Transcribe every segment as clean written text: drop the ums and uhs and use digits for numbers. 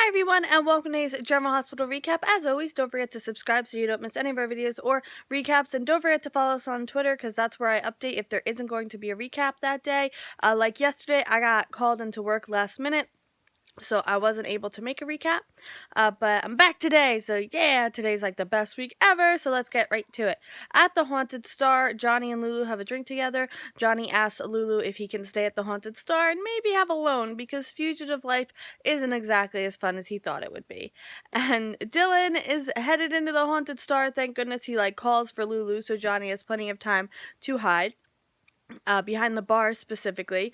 Hi everyone, and welcome to today's General Hospital recap. As always, don't forget to subscribe so you don't miss any of our videos or recaps, and don't forget to follow us on Twitter because that's where I update if there isn't going to be a recap that day. Like yesterday, I got called into work last minute, so I wasn't able to make a recap, but I'm back today, so yeah, today's like the best week ever, so let's get right to it. At the Haunted Star, Johnny and Lulu have a drink together. Johnny asks Lulu if he can stay at the Haunted Star and maybe have a loan, because fugitive life isn't exactly as fun as he thought it would be. And Dillon is headed into the Haunted Star. Thank goodness he calls for Lulu, so Johnny has plenty of time to hide, behind the bar specifically.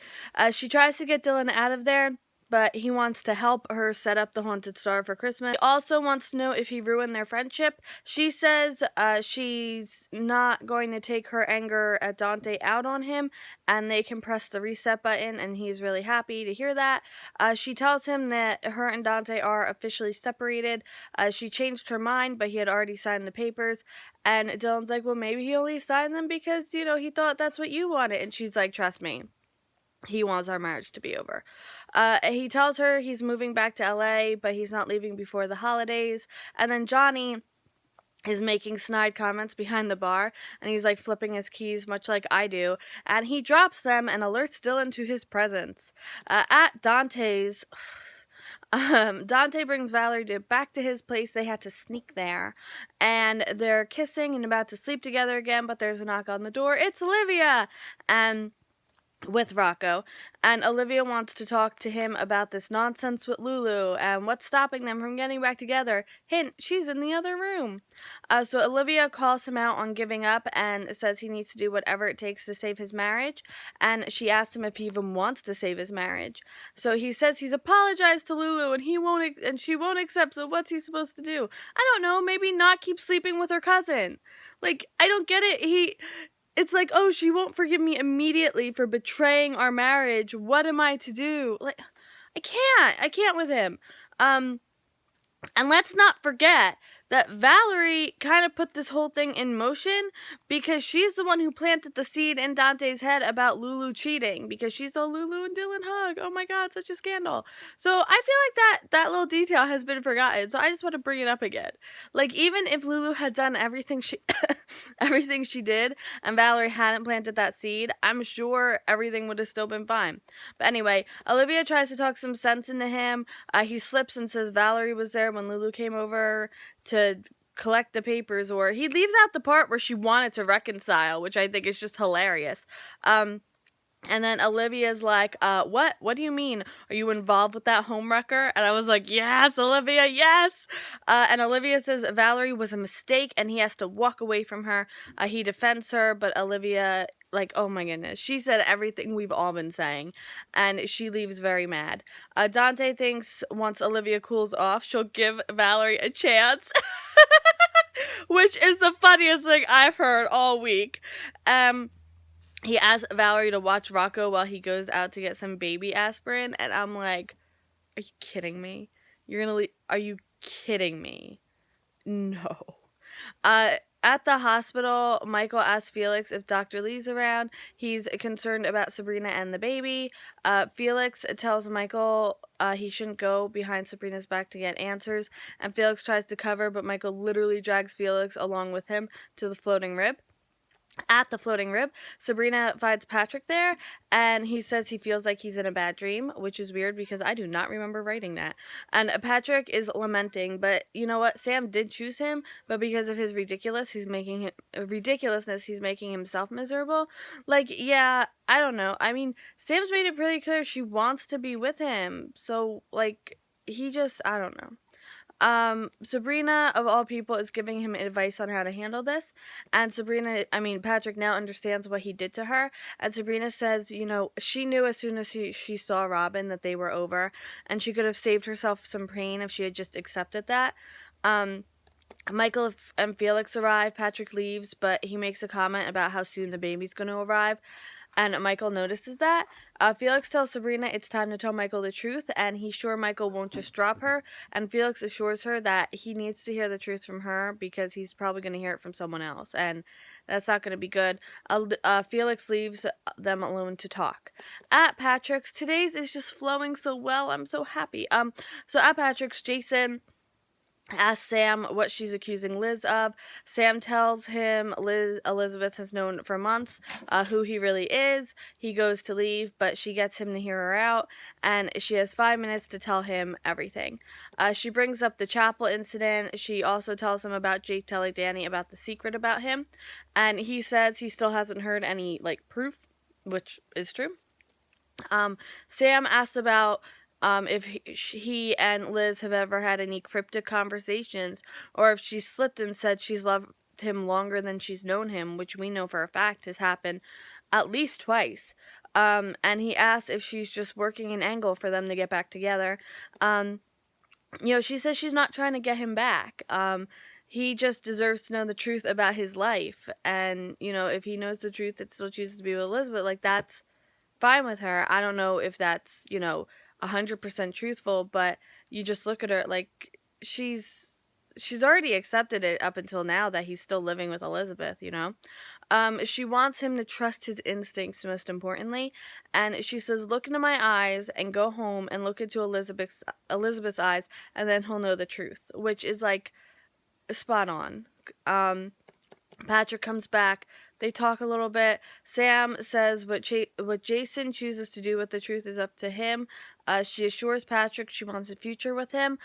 She tries to get Dillon out of there, but he wants to help her set up the Haunted Star for Christmas. He also wants to know if he ruined their friendship. She says she's not going to take her anger at Dante out on him, and they can press the reset button, and he's really happy to hear that. She tells him that her and Dante are officially separated. She changed her mind, but he had already signed the papers. And Dillon's like, well, maybe he only signed them because, he thought that's what you wanted. And she's like, trust me, he wants our marriage to be over. He tells her he's moving back to LA, but he's not leaving before the holidays. And then Johnny is making snide comments behind the bar, and he's flipping his keys much like I do, and he drops them and alerts Dillon to his presence. At Dante's, Dante brings Valerie back to his place. They had to sneak there, and they're kissing and about to sleep together again, but there's a knock on the door. It's Olivia! And with Rocco, and Olivia wants to talk to him about this nonsense with Lulu and what's stopping them from getting back together. Hint, she's in the other room. So Olivia calls him out on giving up and says he needs to do whatever it takes to save his marriage, and she asks him if he even wants to save his marriage. So he says he's apologized to Lulu and she won't accept, so what's he supposed to do? I don't know, maybe not keep sleeping with her cousin. I don't get it. It's oh, she won't forgive me immediately for betraying our marriage. What am I to do? I can't with him. And let's not forget that Valerie kind of put this whole thing in motion because she's the one who planted the seed in Dante's head about Lulu cheating, because she saw Lulu and Dillon hug. Oh my god, such a scandal. So I feel like that little detail has been forgotten, so I just want to bring it up again. Even if Lulu had done everything she everything she did and Valerie hadn't planted that seed, I'm sure everything would have still been fine. But anyway, Olivia tries to talk some sense into him. He slips and says Valerie was there when Lulu came over to collect the papers, or he leaves out the part where she wanted to reconcile, which I think is just hilarious. And then Olivia's like, what do you mean? Are you involved with that homewrecker? And I was like, yes, Olivia, yes! And Olivia says Valerie was a mistake and he has to walk away from her. He defends her, but Olivia, oh my goodness, she said everything we've all been saying, and she leaves very mad. Dante thinks once Olivia cools off, she'll give Valerie a chance, which is the funniest thing I've heard all week. He asks Valerie to watch Rocco while he goes out to get some baby aspirin, and I'm like, are you kidding me? You're gonna leave? Are you kidding me? No. At the hospital, Michael asks Felix if Dr. Lee's around. He's concerned about Sabrina and the baby. Felix tells Michael he shouldn't go behind Sabrina's back to get answers, and Felix tries to cover, but Michael literally drags Felix along with him to the floating rib. At the floating rib, Sabrina finds Patrick there, and he says he feels like he's in a bad dream, which is weird because I do not remember writing that. And Patrick is lamenting, but you know what? Sam did choose him, but because of his ridiculousness, he's making himself miserable. Yeah, I don't know. I mean, Sam's made it pretty clear she wants to be with him, so he just, I don't know. Sabrina, of all people, is giving him advice on how to handle this, and Patrick now understands what he did to her, and Sabrina says, she knew as soon as she saw Robin that they were over, and she could have saved herself some pain if she had just accepted that. Michael and Felix arrive. Patrick leaves, but he makes a comment about how soon the baby's going to arrive. and Michael notices that. Felix tells Sabrina it's time to tell Michael the truth, and he's sure Michael won't just drop her, and Felix assures her that he needs to hear the truth from her because he's probably going to hear it from someone else, and that's not going to be good. Felix leaves them alone to talk. At Patrick's, today's is just flowing so well. I'm so happy. So at Patrick's, Jason asks Sam what she's accusing Liz of. Sam tells him Elizabeth has known for months who he really is. He goes to leave, but she gets him to hear her out, and she has 5 minutes to tell him everything. She brings up the chapel incident. She also tells him about Jake telling Danny about the secret about him, and he says he still hasn't heard any, proof, which is true. Sam asks about if he and Liz have ever had any cryptic conversations, or if she slipped and said she's loved him longer than she's known him, which we know for a fact has happened at least twice. And he asks if she's just working an angle for them to get back together. She says she's not trying to get him back. He just deserves to know the truth about his life. And, if he knows the truth and still chooses to be with Elizabeth, that's fine with her. I don't know if that's, 100% truthful, but you just look at her, she's already accepted it up until now that he's still living with Elizabeth, She wants him to trust his instincts, most importantly, and she says, look into my eyes and go home and look into Elizabeth's eyes, and then he'll know the truth, which is, spot on. Patrick comes back. They talk a little bit. Sam says what Jason chooses to do with the truth is up to him. She assures Patrick she wants a future with him,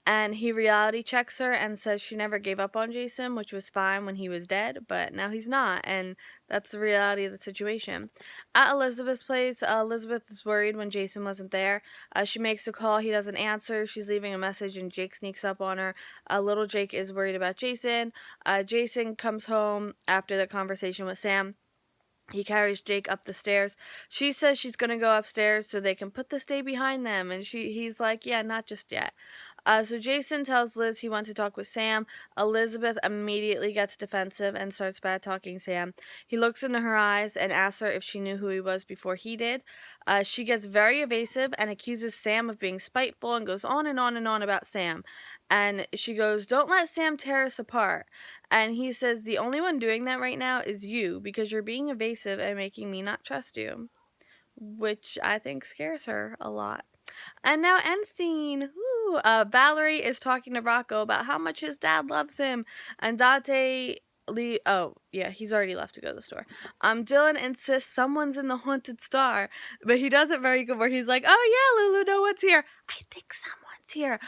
and he reality checks her and says she never gave up on Jason, which was fine when he was dead, but now he's not, and that's the reality of the situation. At Elizabeth's place, Elizabeth is worried when Jason wasn't there. She makes a call. He doesn't answer. She's leaving a message, and Jake sneaks up on her. Little Jake is worried about Jason. Jason comes home after the conversation with Sam. He carries Jake up the stairs. She says she's going to go upstairs so they can put this day behind them. And he's like, yeah, not just yet. So Jason tells Liz he wants to talk with Sam. Elizabeth immediately gets defensive and starts bad-talking Sam. He looks into her eyes and asks her if she knew who he was before he did. She gets very evasive and accuses Sam of being spiteful and goes on and on and on about Sam. And she goes, don't let Sam tear us apart. And he says, the only one doing that right now is you, because you're being evasive and making me not trust you. Which I think scares her a lot. And now end scene. Valerie is talking to Rocco about how much his dad loves him. And he's already left to go to the store. Dillon insists someone's in the haunted star, but he does it very good where he's like, oh yeah, Lulu, no one's here. I think someone's here.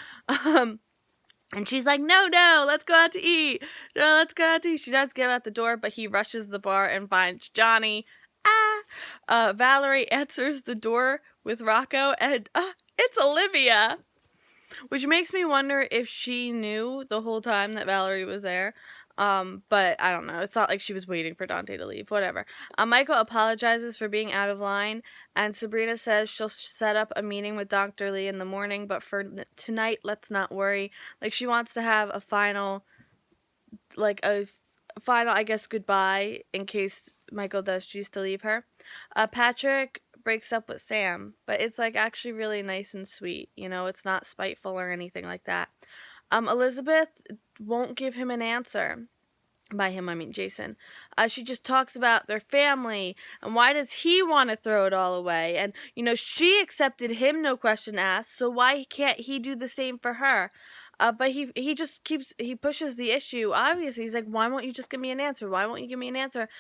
And she's like, no, let's go out to eat. No, let's go out to eat. She does get out the door, but he rushes the bar and finds Johnny. Valerie answers the door with Rocco, and it's Olivia. Which makes me wonder if she knew the whole time that Valerie was there. But I don't know. It's not like she was waiting for Dante to leave. Whatever. Michael apologizes for being out of line, and Sabrina says she'll set up a meeting with Dr. Lee in the morning, but for tonight, let's not worry. She wants to have a final, I guess, goodbye in case Michael does choose to leave her. Patrick breaks up with Sam, but it's actually really nice and sweet. It's not spiteful or anything like that. Elizabeth won't give him an answer. By him, I mean Jason. She just talks about their family and why does he want to throw it all away? And, she accepted him, no question asked, so why can't he do the same for her? But he just he pushes the issue. Obviously, he's like, why won't you just give me an answer? Why won't you give me an answer?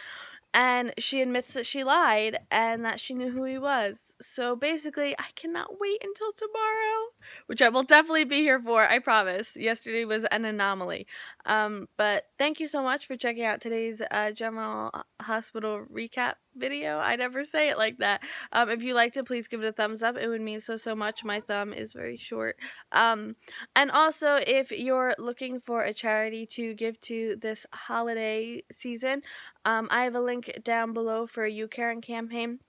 And she admits that she lied and that she knew who he was. So basically, I cannot wait until tomorrow, which I will definitely be here for, I promise. Yesterday was an anomaly. But thank you so much for checking out today's General Hospital recap video. I never say it like that. If you liked it, please give it a thumbs up. It would mean so much. My thumb is very short. And also, if you're looking for a charity to give to this holiday season, I have a link down below for a YouCaring campaign.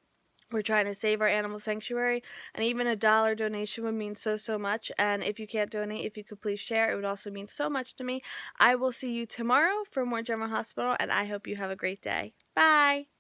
We're trying to save our animal sanctuary, and even a $1 donation would mean so much. And if you can't donate, if you could please share, it would also mean so much to me. I will see you tomorrow for more General Hospital, and I hope you have a great day. Bye!